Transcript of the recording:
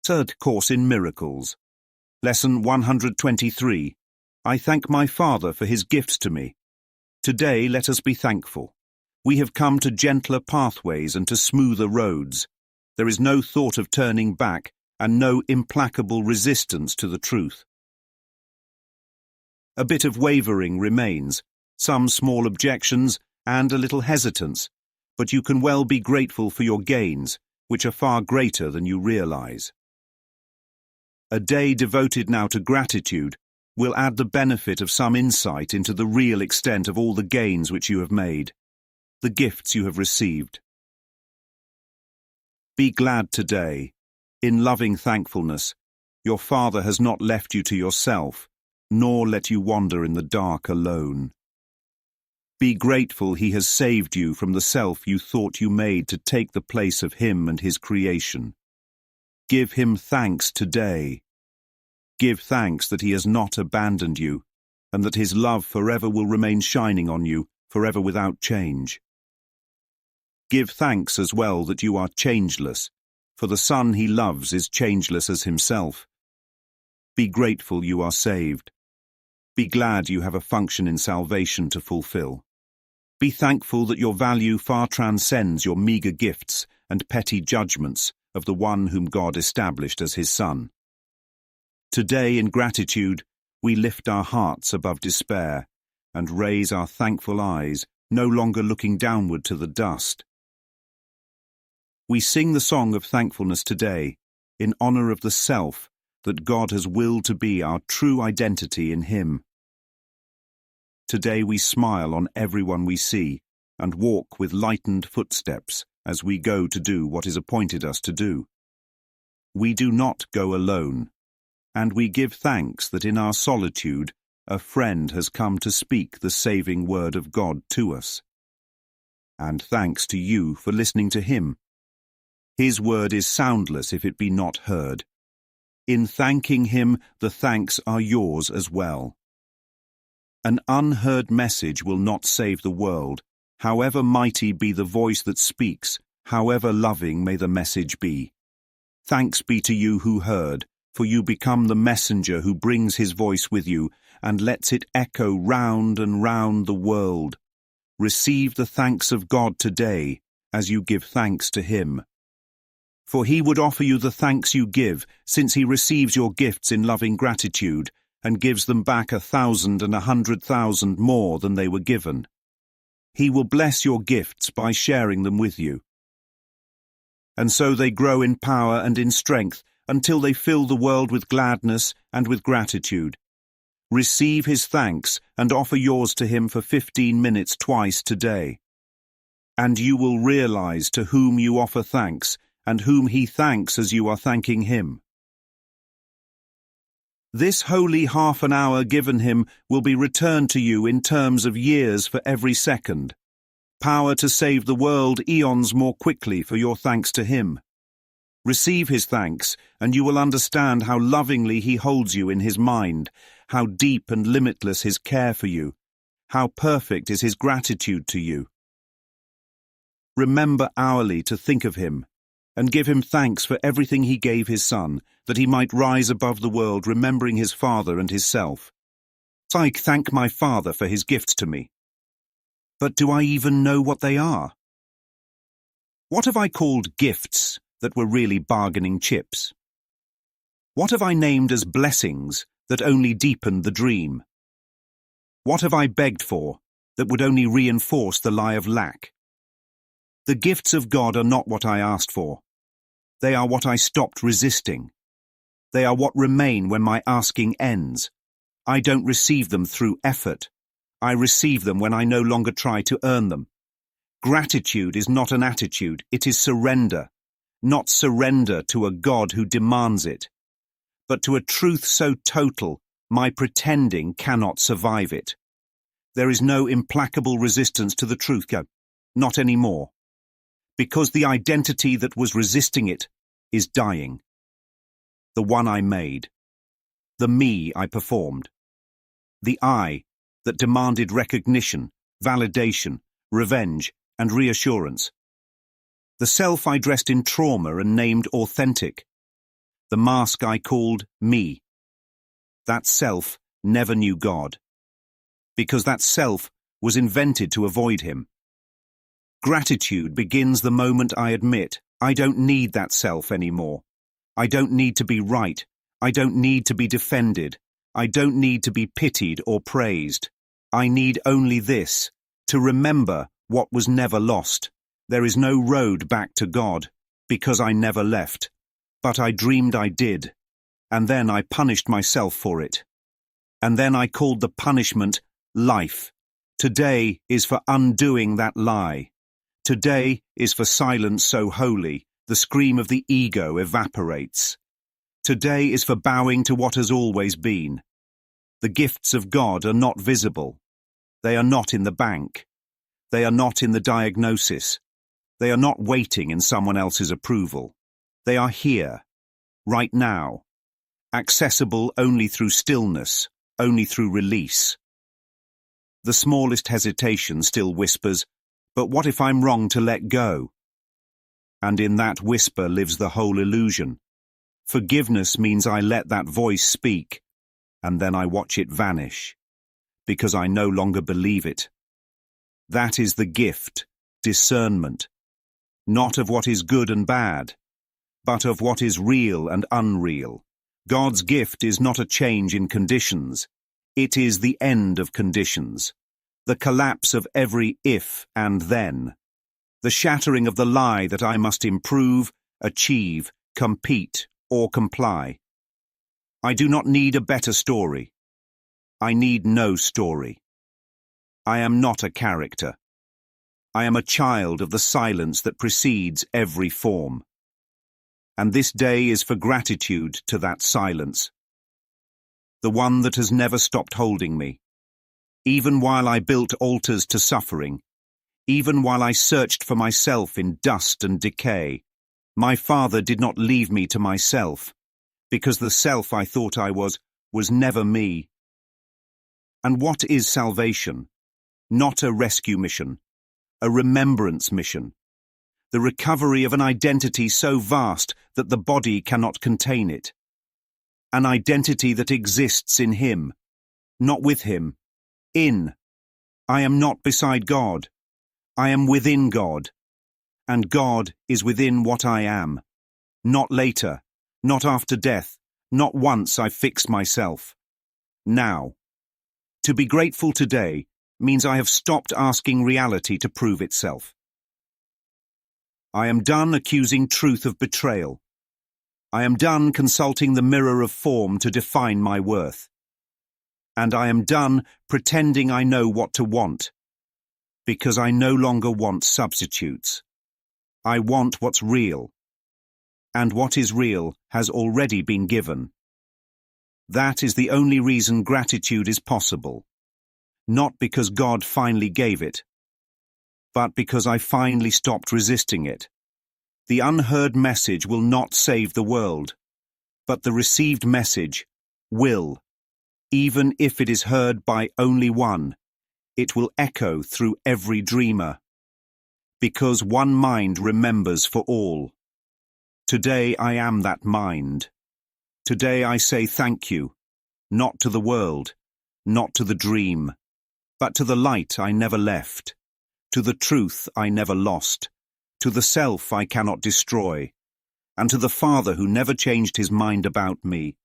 Third Course in Miracles. Lesson 123. I thank my Father for his gifts to me. Today let us be thankful. We have come to gentler pathways and to smoother roads. There is no thought of turning back and no implacable resistance to the truth. A bit of wavering remains, some small objections and a little hesitance, but you can well be grateful for your gains, which are far greater than you realize. A day devoted now to gratitude will add the benefit of some insight into the real extent of all the gains which you have made, the gifts you have received. Be glad today. In loving thankfulness, your Father has not left you to yourself, nor let you wander in the dark alone. Be grateful he has saved you from the self you thought you made to take the place of him and his creation. Give him thanks today. Give thanks that he has not abandoned you, and that his love forever will remain shining on you, forever without change. Give thanks as well that you are changeless, for the Son he loves is changeless as himself. Be grateful you are saved. Be glad you have a function in salvation to fulfill. Be thankful that your value far transcends your meager gifts and petty judgments of the one whom God established as his Son. Today, in gratitude, we lift our hearts above despair and raise our thankful eyes, no longer looking downward to the dust. We sing the song of thankfulness today in honor of the self that God has willed to be our true identity in him. Today we smile on everyone we see and walk with lightened footsteps as we go to do what is appointed us to do. We do not go alone, and we give thanks that in our solitude a friend has come to speak the saving word of God to us. And thanks to you for listening to him. His word is soundless if it be not heard. In thanking him, the thanks are yours as well. An unheard message will not save the world, however mighty be the voice that speaks, however loving may the message be. Thanks be to you who heard, for you become the messenger who brings his voice with you and lets it echo round and round the world. Receive the thanks of God today as you give thanks to him. For he would offer you the thanks you give, since he receives your gifts in loving gratitude and gives them back 1,000 and 100,000 more than they were given. He will bless your gifts by sharing them with you. And so they grow in power and in strength until they fill the world with gladness and with gratitude. Receive his thanks and offer yours to him for 15 minutes twice today. And you will realize to whom you offer thanks and whom he thanks as you are thanking him. This holy half an hour given him will be returned to you in terms of years for every second. Power to save the world eons more quickly for your thanks to him. Receive his thanks, and you will understand how lovingly he holds you in his mind, how deep and limitless his care for you, how perfect is his gratitude to you. Remember hourly to think of him, and give him thanks for everything he gave his Son, that he might rise above the world, remembering his Father and his self. I thank my Father for his gifts to me. But do I even know what they are? What have I called gifts that were really bargaining chips? What have I named as blessings that only deepened the dream? What have I begged for that would only reinforce the lie of lack? The gifts of God are not what I asked for. They are what I stopped resisting. They are what remain when my asking ends. I don't receive them through effort. I receive them when I no longer try to earn them. Gratitude is not an attitude, it is surrender. Not surrender to a God who demands it, but to a truth so total, my pretending cannot survive it. There is no implacable resistance to the truth, not anymore. Because the identity that was resisting it is dying. The one I made. The me I performed. The I that demanded recognition, validation, revenge, and reassurance. The self I dressed in trauma and named authentic. the mask I called me. That self never knew God, because that self was invented to avoid him. Gratitude begins the moment I admit I don't need that self anymore. I don't need to be right. I don't need to be defended. I don't need to be pitied or praised. I need only this, to remember what was never lost. There is no road back to God, because I never left. But I dreamed I did, and then I punished myself for it. And then I called the punishment life. Today is for undoing that lie. Today is for silence so holy, the scream of the ego evaporates. Today is for bowing to what has always been. The gifts of God are not visible. They are not in the bank. They are not in the diagnosis. They are not waiting in someone else's approval. They are here, right now, accessible only through stillness, only through release. The smallest hesitation still whispers, "But what if I'm wrong to let go?" And in that whisper lives the whole illusion. Forgiveness means I let that voice speak, and then I watch it vanish, because I no longer believe it. That is the gift, discernment, not of what is good and bad, but of what is real and unreal. God's gift is not a change in conditions. It is the end of conditions, the collapse of every if and then, the shattering of the lie that I must improve, achieve, compete, or comply. I do not need a better story. I need no story. I am not a character. I am a child of the silence that precedes every form. And this day is for gratitude to that silence, the one that has never stopped holding me. Even while I built altars to suffering, even while I searched for myself in dust and decay, my Father did not leave me to myself, because the self I thought I was never me. And what is salvation? Not a rescue mission, a remembrance mission. The recovery of an identity so vast that the body cannot contain it. An identity that exists in Him, not with Him. In. I am not beside God. I am within God. And God is within what I am. Not later, not after death, not once I fix myself. Now. To be grateful today means I have stopped asking reality to prove itself. I am done accusing truth of betrayal. I am done consulting the mirror of form to define my worth. And I am done pretending I know what to want, because I no longer want substitutes. I want what's real, and what is real has already been given. That is the only reason gratitude is possible, not because God finally gave it, but because I finally stopped resisting it. The unheard message will not save the world, but the received message will. Even if it is heard by only one, it will echo through every dreamer, because one mind remembers for all. Today I am that mind. Today I say thank you, not to the world, not to the dream, but to the light I never left, to the truth I never lost, to the self I cannot destroy, and to the Father who never changed his mind about me.